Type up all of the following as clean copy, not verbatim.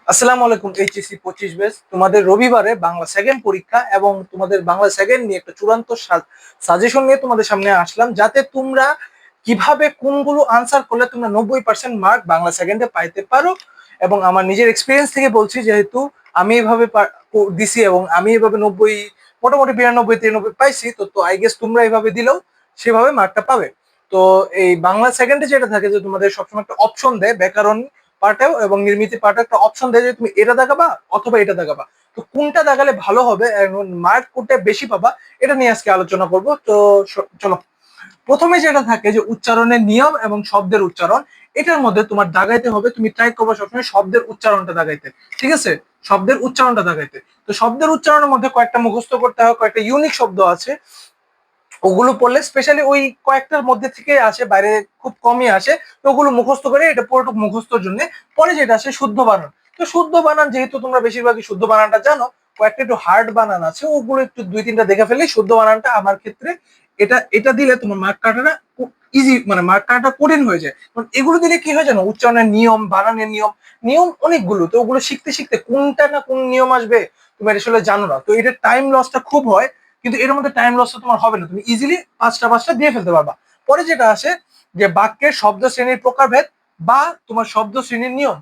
আসসালামু আলাইকুম। HSC 25 batch তোমাদের রবিবারে বাংলা সেকেন্ড পরীক্ষা এবং তোমাদের বাংলা সেকেন্ড নিয়ে একটা চূড়ান্ত সাজেশন নিয়ে তোমাদের সামনে আসলাম, যাতে তোমরা কিভাবে কোনগুলো আনসার করলে তোমরা 90% মার্ক বাংলা সেকেন্ডে পাইতে পারো। এবং আমার নিজের এক্সপিরিয়েন্স থেকে বলছি, যেহেতু আমি এইভাবে দিছি এবং আমি এইভাবে 90, মোটামুটি 92-93 পাইছি, তো তো আই গেস তোমরা এইভাবে দিলেও সেভাবে মার্কটা পাবে। তো এই বাংলা সেকেন্ডে যেটা থাকে যে তোমাদের সবসময় একটা অপশন দেয়, ব্যাকরণ পার্টেও এবং নির্মিতি পার্টে একটা অপশন দেয় যে তুমি এটা দাগাবা অথবা এটা দাগাবা। তো কোনটা দাগালে ভালো হবে এবং মার্ক কোনটা বেশি পাবা, এটা নিয়ে আজকে আলোচনা করব। তো চলো, প্রথমে যেটা থাকে যে উচ্চারণের নিয়ম এবং শব্দের উচ্চারণ, এটার মধ্যে তোমার দাগাইতে হবে, তুমি ট্রাই করবে সবসময় শব্দের উচ্চারণটা দাগাইতে। ঠিক আছে, শব্দের উচ্চারণটা দাগাইতে। তো শব্দের উচ্চারণের মধ্যে কয়েকটা মুখস্থ করতে হয়, কয়েকটা ইউনিক শব্দ আছে, ওগুলো পড়লে স্পেশালি ওই কয়েকটার মধ্যে থেকে আসে, বাইরে খুব কমই আসে। তো ওগুলো মুখস্থ করে, এটা পুরোটুকু মুখস্থর জন্য। পরে যেটা আসে শুদ্ধ বানান। তো শুদ্ধ বানান যেহেতু তোমরা বেশিরভাগই শুদ্ধ বানানটা জানো, কয়েকটা একটু হার্ড বানান আছে, ওগুলো একটু 2-3টা দেখে ফেললেই শুদ্ধ বানানটা আমার ক্ষেত্রে এটা এটা দিলে তোমার মার্ক কাটাটা ইজি, মানে মার্ক কাটাটা কঠিন হয়ে যায়। কারণ এগুলো দিলে কি হয় জানো, উচ্চারণের নিয়ম, বানানের নিয়ম, নিয়ম অনেকগুলো, তো ওগুলো শিখতে শিখতে কোনটা না কোন নিয়ম আসবে তুমি আসলে জানো না, তো এটা টাইম লসটা খুব হয়। কিন্তু এর মধ্যে টাইম লসটা তোমার হবে না, তুমি ইজিলি পাঁচটা পাঁচটা দিয়ে ফেলতে পারবা। পরে যেটা আসে যে বাক্যের শব্দ শ্রেণীর প্রকারভেদ বা তোমার শব্দ শ্রেণীর নিয়ম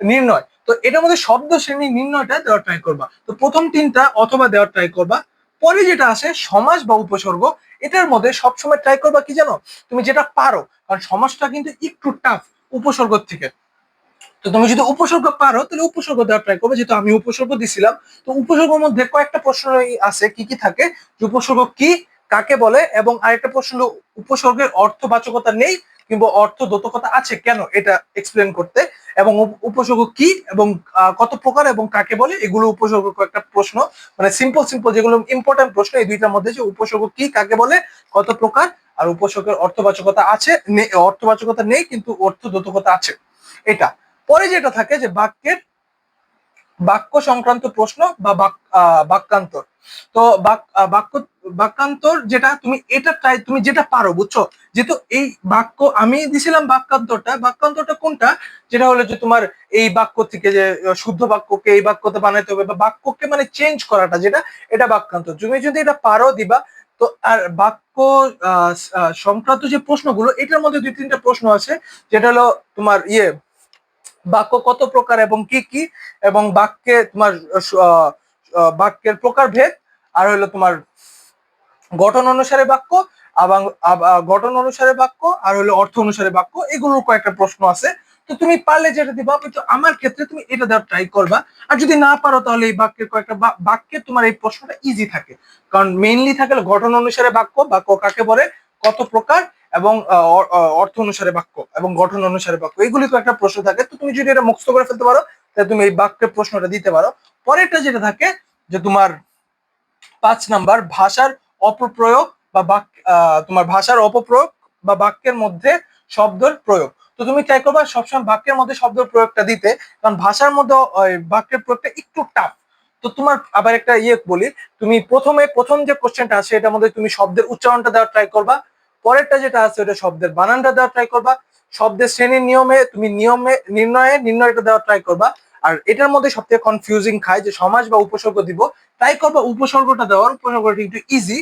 নির্ণয়। তো এটার মধ্যে শব্দ শ্রেণী নির্ণয়টা দেওয়ার ট্রাই করবা। তো প্রথম তিনটা অথবা দেওয়ার ট্রাই করবা। পরে যেটা আসে সমাস বা উপসর্গ, এটার মধ্যে সবসময় ট্রাই করবা কি জানো, তুমি যেটা পারো, কারণ সমাসটা কিন্তু একটু টাফ উপসর্গের থেকে। তো তুমি যদি উপসর্গ পারো তাহলে উপসর্গ দেওয়ার ট্রাই করবে, যেহেতু আমি উপসর্গ দিছিলাম। তো উপসর্গের মধ্যে কয়েকটা প্রশ্ন আছে, কি কি থাকে, যে উপসর্গ কি, কাকে বলে, এবং আরেকটা প্রশ্ন হলো উপসর্গের অর্থবাচকতা নেই কিংবা অর্থ দ্যোতকতা আছে কেন, এটা এক্সপ্লেন করতে। এবং উপসর্গ কি এবং কত প্রকার এবং কাকে বলে, এগুলো উপসর্গ কয়েকটা প্রশ্ন, মানে সিম্পল সিম্পল যেগুলো ইম্পর্টেন্ট প্রশ্ন, এই দুইটার মধ্যে যে উপসর্গ কি, কাকে বলে, কত প্রকার, আর উপসর্গের অর্থবাচকতা আছে, অর্থবাচকতা নেই কিন্তু অর্থ দ্যোতকতা আছে, এটা। পরে যেটা থাকে যে বাক্য সংক্রান্ত প্রশ্ন বা বাক্যান্তর। তো বাক্যান্তর যেটা তুমি এটা ট্রাই, তুমি যেটা পারো, বুঝছো, যেহেতু এই বাক্য আমি দিছিলাম বাক্যান্তরটা কোনটা, যেটা হলো যে তোমার এই বাক্য থেকে যে শুদ্ধ বাক্যকে এই বাক্যতে বানাইতে হবে বা বাক্যকে মানে চেঞ্জ করাটা, যেটা এটা বাক্যান্তর। তুমি যদি এটা পারো দিবা। তো আর বাক্য সংক্রান্ত যে প্রশ্নগুলো, এটার মধ্যে 2-3টা প্রশ্ন আছে, যেটা হলো তোমার বাক্য কত প্রকার এবং কি কি, এবং বাক্যে তোমার বাক্যের প্রকারভেদ, আর হলো তোমার গঠন অনুসারে বাক্য, এবং গঠন অনুসারে বাক্য, আর হলো অর্থ অনুসারে বাক্য, এগুলোর কয়েকটা প্রশ্ন আছে। তো তুমি পারলে যেটা দিবা, কিন্তু আমার ক্ষেত্রে তুমি এটা দেওয়ার ট্রাই করবা। আর যদি না পারো তাহলে এই বাক্যের কয়েকটা বাক্যে তোমার এই প্রশ্নটা ইজি থাকে, কারণ মেইনলি থাকে গঠন অনুসারে বাক্য, বাক্য কাকে বলে, কত প্রকার, এবং অর্থ অনুসারে বাক্য এবং গঠন অনুসারে বাক্য, এগুলি তো একটা প্রশ্ন থাকে। তো তুমি যদি এটা মুখস্থ করে ফেলতে পারো, তাহলে তুমি এই বাক্যের প্রশ্নটা দিতে পারো। পরেরটা যেটা থাকে যে তোমার 5 নাম্বার ভাষার অপপ্রয়োগ বা তোমার ভাষার অপপ্রয়োগ বা বাক্যের মধ্যে শব্দের প্রয়োগ। তো তুমি ট্রাই করবা সবসময় বাক্যের মধ্যে শব্দের প্রয়োগটা দিতে, কারণ ভাষার মধ্যে বাক্যের প্রয়োগটা একটু টাফ। তো তোমার আবার একটা বলি, তুমি প্রথম যে কোশ্চেনটা আছে এটার মধ্যে তুমি শব্দের উচ্চারণটা দেওয়ার ট্রাই করবা। পরেরটা যেটা আছে ওটা শব্দের বানানটা দেওয়ার ট্রাই করবা। শব্দের শ্রেণীর নিয়মে তুমি নির্ণয়টা দেওয়ার ট্রাই করবা। আর এটার মধ্যে সবথেকে কনফিউজিং খায় যে সমাজ বা উপসর্গ দিব, ট্রাই করবা উপসর্গটা দেওয়ার, উপসর্গটা একটু ইজি।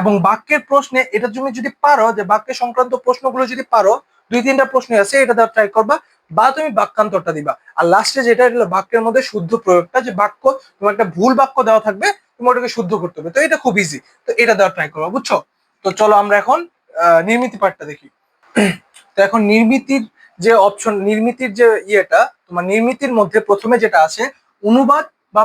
এবং বাক্যের প্রশ্নে এটা তুমি যদি পারো, যে বাক্য সংক্রান্ত প্রশ্নগুলো যদি পারো, 2-3টা প্রশ্ন আছে, এটা দেওয়ার ট্রাই করবা। বা তুমি বাক্যান্তরটা দিবা। আর লাস্টে যেটা হলো বাক্যের মধ্যে শুদ্ধ প্রয়োগটা, যে বাক্য তোমার একটা ভুল বাক্য দেওয়া থাকবে, তুমি ওটাকে শুদ্ধ করতে হবে, তো এটা খুব ইজি। তো এটা দেওয়ার ট্রাই করবা, বুঝছো। তো চলো আমরা এখন নির্মিতি পাঠটা দেখি। তো এখন নির্মিতির যে অপশন, নির্মিতির যে তোমার নির্মিতির মধ্যে প্রথমে যেটা আছে অনুবাদ বা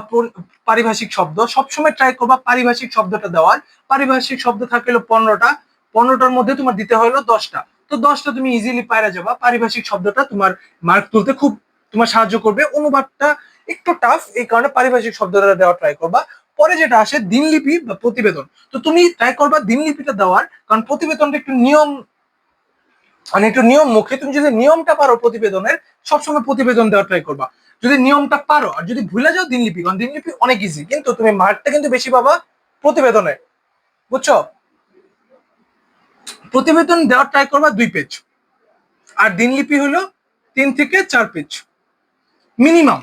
পারিভাষিক শব্দ, সবসময় ট্রাই করবা পারিভাষিক শব্দটা দেওয়ার। পারিভাষিক শব্দ থাকলো 15টা, 15টার মধ্যে তোমার দিতে হলো 10টা। তো 10টা তুমি ইজিলি পাইরা যাবা। পারিভাষিক শব্দটা তোমার মার্ক তুলতে খুব তোমার সাহায্য করবে। অনুবাদটা একটু টাফ, এই কারণে পারিভাষিক শব্দটা দেওয়া ট্রাই করবা। পরে যেটা আসে দিনলিপি বা প্রতিবেদন, তো তুমি ট্রাই করবা দিনলিপিটা দেওয়ার, কারণ প্রতিবেদনটা একটু নিয়ম, মানে একটু নিয়ম মুখে। তুমি যদি নিয়মটা পারো প্রতিবেদনের, সবসময় প্রতিবেদন দেওয়ার ট্রাই করবা। যদি নিয়মটা পারো, আর যদি ভুলে যাও দিনলিপি, কারণ দিনলিপি অনেক ইজি, কিন্তু তুমি মার্কটা কিন্তু বেশি পাবা প্রতিবেদনে, বুঝছো। প্রতিবেদন দেওয়ার ট্রাই করবা 2 পেজ, আর দিনলিপি হলো 3 থেকে 4 পেজ মিনিমাম।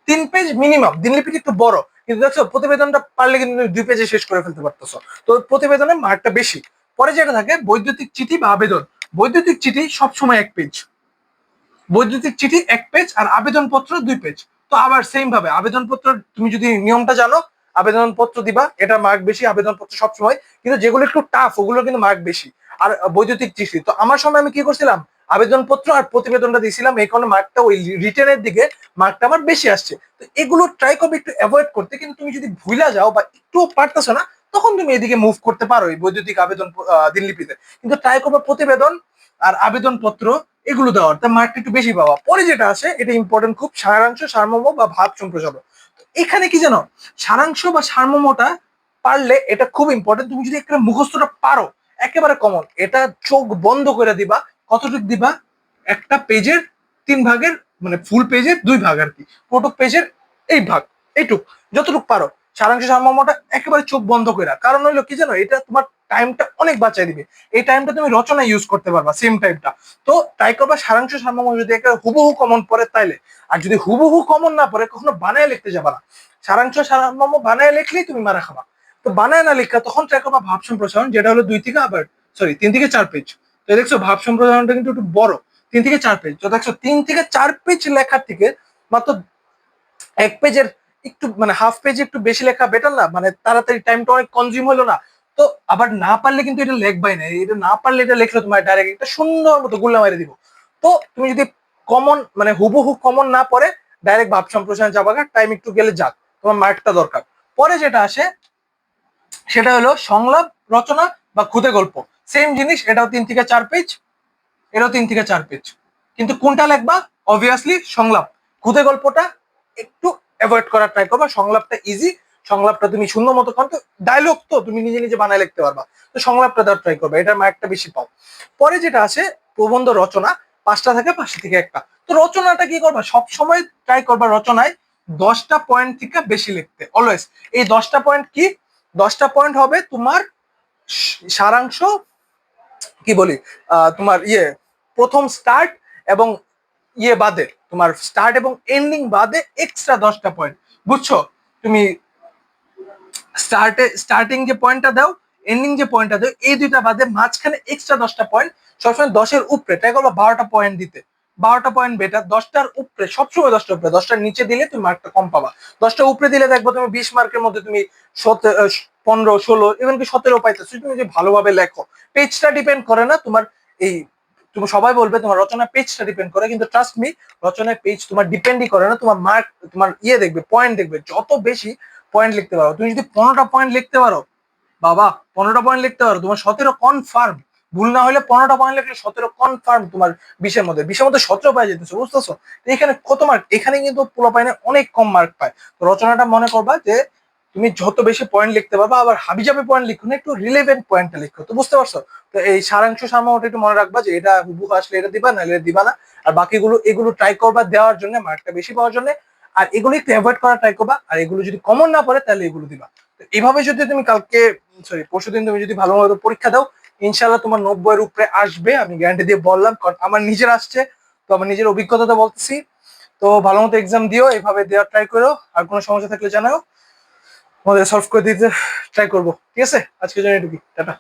3 page minimum. দিনলিপিটা একটু বড়, কিন্তু দেখছো প্রতিবেদনটা পারলে কিন্তু 2 পেজে শেষ করে ফেলতে পারতেছো। তো প্রতিবেদনের মার্কটা বেশি। পরে যেটা থাকে বৈদ্যুতিক চিঠি বা আবেদন। বৈদ্যুতিক চিঠি সবসময় 1 পেজ, বৈদ্যুতিক চিঠি 1 পেজ, আর আবেদনপত্র 2 পেজ। তো আবার সেম ভাবে আবেদনপত্র তুমি যদি নিয়মটা জানো, আবেদনপত্র দিবা, এটা মার্ক বেশি আবেদনপত্র সবসময়, কিন্তু যেগুলো একটু টাফ ওগুলো কিন্তু মার্ক বেশি। আর বৈদ্যুতিক চিঠি, তো আমার সময় আমি কি করছিলাম, আবেদনপত্র আর প্রতিবেদনটা দিয়েছিলাম, এই কারণে মার্কটা ওই রিটেনের দিকে মার্কটা আমার বেশি আসছে। তো এগুলো ট্রাই করবে একটু অ্যাভয়েড করতে, কিন্তু তুমি যদি ভুলা যাও বা একটু পারতেছো না, তখন তুমি এদিকে মুভ করতে পারো এই বৈদ্যুতিক আবেদন দিনলিপিতে। কিন্তু ট্রাই করবে প্রতিবেদন আর আবেদনপত্র এগুলো দেওয়ার, তার মার্কটা একটু বেশি পাওয়া। পরে যেটা আসে এটা ইম্পর্টেন্ট খুব, সারাংশ, সারমর্ম বা ভাব সম্প্রসারণ। এখানে কি জানো, সারাংশ বা সারমর্মটা পারলে এটা খুব ইম্পর্টেন্ট। তুমি যদি একটা মুখস্থটা পারো, একেবারে কমন, এটা চোখ বন্ধ করে দিবা। কতটুকু দিবা, একটা পেজের 3 ভাগের, মানে ফুল পেজের 2 ভাগ আর কি, পুরো পেজের এই ভাগ, এইটুক যতটুকু পারো সারাংশ সারমর্মটা একেবারে চোখ বন্ধ করে। কারণ হলো কি জানো, এটা তোমার টাইমটা অনেক বাঁচাই দিবে। এই টাইমটা তুমি রচনা ইউজ করতে পারবা, সেম টাইমটা। তো ট্রাই করবা সারাংশ সারমর্ম যদি একটা হুবহু কমন পড়ে তাইলে। আর যদি হুবহু কমন না পড়ে, কখনো বানায় লিখতে যাবা না। সারাংশ সারমর্ম বানায় লিখলেই তুমি মারা খাবা। তো বানায় না লিখা, তখন ট্রাই করবা ভাব সম্প্রসারণ, যেটা হলো 3 থেকে 4 পেজ। তো দেখছো ভাব সম্প্রসারণটা কিন্তু একটু বড়, 3 থেকে 4 পেজ। তো দেখছো 3 থেকে 4 পেজ লেখার থেকে মাত্র 1 পেজের একটু, মানে হাফ পেজে একটু বেশি লেখা বেটার না? মানে তাড়াতাড়ি টাইমটা অনেক কনজিউম হলো না? তো আবার না পারলে কিন্তু এটা লেখবাই না, এটা না পারলে এটা লেখলে তোমার ডাইরেক্ট একটা সুন্দর মতো গুল্লা মেরে দিব। তো তুমি যদি কমন, মানে হুবহু কমন না পড়ে, ডাইরেক্ট ভাব সম্প্রসারণ যাবা, টাইম একটু গেলে যাক, তোমার মার্কটা দরকার। পরে যেটা আসে সেটা হলো সংলাপ রচনা বা খুদে গল্প। সেম জিনিস, এটাও 3 থেকে 4 পেজ, এটাও 3 থেকে 4 পেজ। কিন্তু কোনটা লিখবা, অবভিয়াসলি সংলাপ। খুদে গল্পটা একটু অ্যাভয়েড করার ট্রাই করবা, সংলাপটা ইজি। সংলাপটা তুমি সুন্দর মতো, কারণ তো ডায়লগ তো তুমি নিজে নিজে বানায় লিখতে পারবা। তো সংলাপটা দেওয়ার ট্রাই করবা, এটার মার্কটা বেশি পাও। পরে যেটা আছে প্রবন্ধ রচনা, 5টা থাকে, 5টা থেকে একটা। তো রচনাটা কি করবা, সব সময় ট্রাই করবা রচনায় 10টা পয়েন্ট থেকে বেশি লিখতে, অলওয়েজ। এই 10টা পয়েন্ট কি, 10টা পয়েন্ট হবে তোমার সারাংশ, কি বলি, তোমার প্রথম স্টার্ট এবং বাদে, তোমার স্টার্ট এবং এন্ডিং বাদে এক্সট্রা 10টা পয়েন্ট। বুঝছো? তুমি স্টার্টিং যে পয়েন্টটা দাও, এন্ডিং যে পয়েন্টটা দাও, এই দুইটা বাদে মাঝখানে এক্সট্রা 10টা পয়েন্ট। সবসময় 10-এর উপরে ট্রাই করবো 12টা পয়েন্ট দিতে। 12টা পয়েন্ট বেটার, 10টার উপরে সবসময়, 10টার উপরে। 10টার নিচে দিলে তুমি মার্কটা কম পাবা। 10টার উপরে দিলে দেখবো তুমি 20 মার্কের মধ্যে তুমি 15, 16, এমনকি 17 পাইতেছো, তুমি যদি ভালোভাবে লেখো। পেজটা ডিপেন্ড করে না তোমার, এই তুমি সবাই বলবে তোমার রচনা পেজটা ডিপেন্ড করে, কিন্তু ট্রাস্ট মি, রচনায় পেজ তোমার ডিপেন্ডই করে না। তোমার মার্ক, তোমার দেখবে, পয়েন্ট দেখবে, যত বেশি পয়েন্ট লিখতে পারো। তুমি যদি 15টা পয়েন্ট লিখতে পারো, বাবা, 15টা পয়েন্ট লিখতে পারো, তোমার 17 কনফার্ম। ভুল না হলে 15টা পয়েন্ট লিখলে 17 কনফার্ম তোমার 20-এর মধ্যে 17 পাই যেতেছো, বুঝতেছো? এখানে কত মার্ক, এখানে কিন্তু পোলা পাইনে অনেক কম মার্ক পায়। তো রচনাটা মনে করবা যে তুমি যত বেশি পয়েন্ট লিখতে পারবা, আবার হাবিজাবি পয়েন্ট লিখো না, একটু রিলেভেন্ট পয়েন্টটা লিখো। তো বুঝতে পারছো? তো এই সারাংশ সারমর্মটা একটু মনে রাখবা, যে এটা হুবহু আসলে এটা দিবা, নাহলে দিবা না। আর বাকিগুলো এগুলো ট্রাই করবা দেওয়ার জন্য, মার্কটা বেশি পাওয়ার জন্য। আর এগুলো একটু অ্যাভয়েড করা ট্রাই করবা, আর এগুলো যদি কমন না পড়ে তাহলে এগুলো দিবা। তো এইভাবে যদি তুমি কালকে, পরশুদিন তুমি যদি ভালো মতো পরীক্ষা দাও, ইনশাল্লাহ তোমার 90-এর উপরে আসবে, আমি গ্যারান্টি দিয়ে বললাম, কারণ আমার নিজের আসছে। তো আমার নিজের অভিজ্ঞতাটা বলতেছি। তো ভালো মতো এক্সাম দিও, এভাবে দেওয়ার ট্রাই করো। আর কোনো সমস্যা থাকলে জানাও, আমাদের সলভ করে দিতে ট্রাই করবো। ঠিক আছে, আজকের জন্য এটুকুই, টাটা।